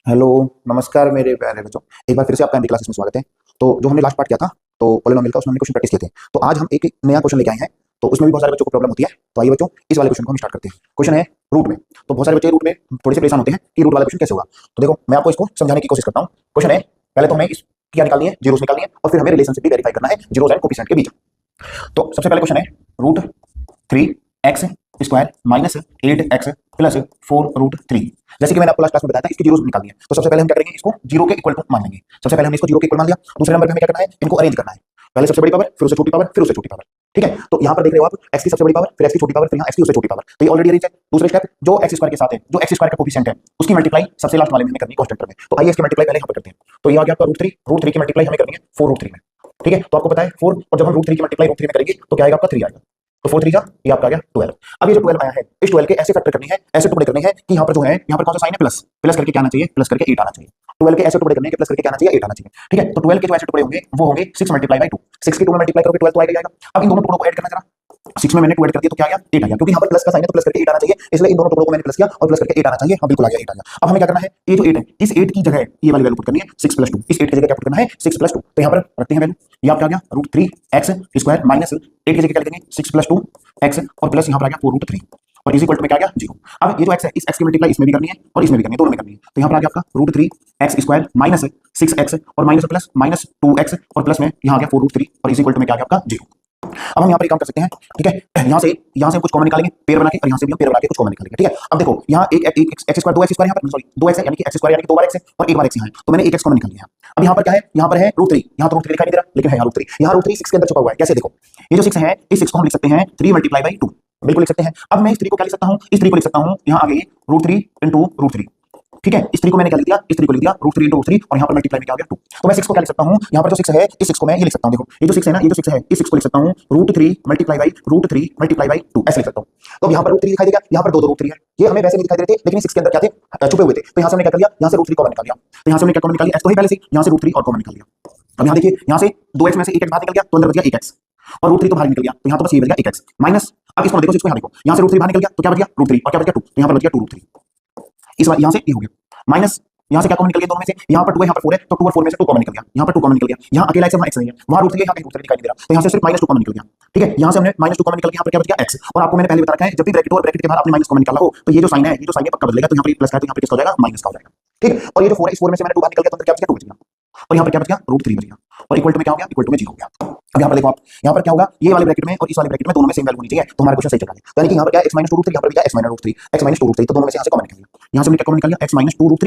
Hello. नमस्कार मेरे प्यारे बच्चों। एक बार फिर से आपका एमडी क्लासेस में स्वागत है। तो जो हमने लास्ट पार्ट किया था तो पॉलिनोमियल का, उसमें हमने क्वेश्चन प्रैक्टिस किए थे। तो आज हम एक नया क्वेश्चन लेके आए हैं। तो उसमें भी बहुत सारे बच्चों को प्रॉब्लम होती है। तो आइए बच्चों, इस वाले क्वेश्चन को हम स्टार्ट करते हैं। क्वेश्चन है रूट में। तो बहुत सारे बच्चे रूट में थोड़े से परेशान होते हैं कि रूट वाला क्वेश्चन कैसे होगा। तो देखो, मैं आपको इसको समझाने की कोशिश करता हूँ। क्वेश्चन है, पहले तो हमें इस क्या निकालनी है, जीरोस निकालनी है, और फिर हमें रिलेशनशिप भी वेरीफाई करना है जीरोस एंड कोफिशिएंट के बीच। तो सबसे पहले क्वेश्चन है root 3x square minus 8x plus 4√3। जैसे कि मैंने आपको लास्ट क्लास में बताया था, इसकी जीरोस निकालनी है। तो सबसे पहले हम क्या करेंगे, इसको जीरो के इक्वल टू मान लेंगे। सबसे पहले हमने इसको जीरो के इक्वल मान लिया। दूसरे नंबर पे हमें क्या करना है, इनको अरेंज करना है। पहले सबसे बड़ी पावर, फिर उससे छोटी पावर, फिर उससे छोटी पावर। ठीक है। तो यहाँ पर देख रहे हो आप, x की सबसे बड़ी पावर, फिर x की छोटी पावर, फिर यहाँ x की उससे छोटी पावर। तो ये ऑलरेडी अरेंज है। दूसरे स्टेप, जो x स्क्वायर के साथ है, जो x स्क्वायर का कोफिशिएंट है, उसकी मल्टीप्लाई सबसे लास्ट वाले में हमें करनी है कांस्टेंट टर्म में। तो आइए इसकी मल्टीप्लाई पहले यहाँ पर करते हैं। तो ये आ गया आपका √3 की मल्टीप्लाई हमें करनी है 4√3 में। ठीक है। तो आपको पता है 4, और जब हम √3 की मल्टीप्लाई √3 में करेंगे तो क्या आएगा आपका 3 आएगा। तो 4 3 जा, ये आपका आ गया 12। अब ये जो 12 आया है, इस 12 के ऐसे फैक्टर करनी है, ऐसे टुकड़े करने हैं कि यहाँ पर जो है, यहाँ पर कौन सा साइन है, प्लस। प्लस करके क्या आना चाहिए, प्लस करके 8 आना चाहिए। 12 के ऐसे टुकड़े करने हैं कि प्लस करके क्या आना चाहिए, 8 आना चाहिए। ठीक है। तो 12 के जो ऐसे टुकड़े होंगे वो होंगे 6 मल्टीप्लाई बाय 2। 6 के 2 में मल्टीप्लाई करोगे 12 तो आएगा ही आएगा। अब इन दोनों टुकड़ों को ऐड करना जरा। 6 में मैंने 2 ऐड कर दिया तो क्या आ गया, 8 आ गया। क्योंकि यहाँ पर प्लस का साइन है तो प्लस करके 8 आना चाहिए, इसलिए इन दोनों टुकड़ों को मैंने प्लस किया और प्लस करके 8 आना चाहिए। हाँ बिल्कुल आ गया, 8 आ गया। अब हमें क्या करना है, ये जो 8 है, इस 8 की जगह ये वाली वैल्यू पुट करनी है 6 + 2। इस 8 की जगह क्या पुट करना है, 6 + 2। तो यहाँ पर रखते हैं वैल्यू। ये आपका आ गया √3x स्क्वायर माइनस 8 की जगह क्या लिखेंगे, 6 + 2x, और प्लस यहाँ पर आ गया 4√3, और इज इक्वल टू में क्या आ गया 0। अब ये जो x है, इस x की मल्टीप्लाई इसमें भी करनी है और इसमें भी करनी है, दोनों में करनी है। तो यहाँ पर आ गया आपका √3x स्क्वायर माइनस 6x, और माइनस प्लस माइनस 2x, और प्लस में यहाँ आ गया 4√3, और इज इक्वल टू में क्या आ गया आपका 0। अब हम यहाँ पर एक काम कर सकते हैं। ठीक है। यहाँ से कुछ कॉमन निकालेंगे पेयर बना के, और यहाँ से भी हम पेयर बना के कुछ कॉमन निकालेंगे। ठीक है। अब देखो, यहाँ एक x स्क्वायर 2x स्क्वायर, यहाँ पर सॉरी 2x है, यानी कि x स्क्वायर यानी कि 2 बार x है, और 1 बार x यहाँ है। तो मैंने 1x कॉमन निकाल लिया है। अब यहाँ पर क्या है, यहाँ पर है √3। यहाँ तो √3 दिखाई नहीं दे रहा, लेकिन है यहाँ √3। यहाँ √3 6 के अंदर छुपा हुआ है। कैसे, देखो, ये जो 6 है, इस 6 को हम लिख सकते हैं 3 मल्टीप्लाई बाई 2। बिल्कुल लिख सकते हैं। अब मैं इस 3 को क्या लिख सकता हूँ, इस 3 को लिख सकता हूँ, यहाँ आ गई √3 इंटू √3। ठीक है। इस 3 को मैंने क्या लिख दिया, इस 3 को लिख दिया √3 इंटू √3, और यहाँ पर मल्टीप्लाई में क्या आ गया 2। तो मैं 6 को क्या लिख सकता हूँ, यहाँ पर जो 6 है, इस 6 को मैं ये लिख सकता हूँ। देखो, ये जो 6 है ना, ये जो 6 है, इस 6 को लिख सकता हूँ √3 मल्टीप्लाई बाई √3 मल्टीप्लाई बाई 2, ऐसे लिख सकता हूँ। तो यहाँ पर √3 दिखाई देगा, यहाँ पर 2 √3 है। ये हमें वैसे नहीं दिखाई दे रहे थे, लेकिन 6 के अंदर क्या थे, छुपे हुए थे। तो यहाँ से हमने क्या कर लिया, यहाँ से √3 कॉमन निकाल लिया। तो यहाँ से हमने क्या कॉमन निकाल लिया, x तो है पहले से, यहाँ से √3 और कॉमन निकाल लिया। अब यहाँ देखिए, यहाँ से 2x में से 1x बाहर निकल गया तो अंदर बच गया 1x, और √3 तो बाहर निकल गया, तो यहाँ तो बस ये बच गया 1x माइनस। अब इसको देखो, इसको यहाँ देखो, यहाँ से √3 बाहर निकल गया तो क्या बच गया √3, और क्या बच गया 2, तो यहाँ पर बच गया 2√3। इस बार यहाँ से ये हो गया माइनस, यहाँ से क्या कॉमन निकल गया दोनों में से, यहाँ पर 2 है, यहाँ पर 4 है, तो 2 और 4 में से 2 कॉमन निकल गया। यहाँ पर 2 कॉमन निकल गया, यहाँ अकेला x है, वहाँ x नहीं है, वहाँ √3 है, यहाँ कहीं √3 दिखाई नहीं दे रहा, तो यहाँ से सिर्फ -2 कॉमन निकल गया। ठीक है। यहाँ से हमने -2 कॉमन निकल गया, यहाँ पर क्या बच गया x। और आपको मैंने पहले बता रखा है, जब भी ब्रैकेट हो और ब्रैकेट के बाहर आपने माइनस कॉमन निकाला हो, तो ये जो साइन है, ये जो साइन है पक्का बदलेगा। तो यहाँ पर प्लस का है, तो यहाँ पर किसका हो जाएगा, माइनस का हो जाएगा। ठीक है। और ये जो 4 है, इस 4 में से मैंने 2 बाहर निकल गया, तो अंदर क्या बच गया, 2 बच गया, और यहाँ पर क्या बच गया √3 बच गया, और इक्वल टू में क्या हो गया, इक्वल टू में 0 हो गया। अब यहाँ पर देखो आप, यहाँ पर क्या होगा, ये वाले ब्रैकेट में और इस वाले ब्रैकेट में दोनों में सेम वैल्यू होनी चाहिए, तो हमारा क्वेश्चन सही चल रहा है। यानी कि यहाँ पर क्या है, x - 2√3, यहाँ पर भी क्या है x - √3, x - 2√3, तो दोनों में से यहाँ से कॉमन निकाल लिया। यहाँ से हमने क्या कॉमन निकाल लिया, x - 2√3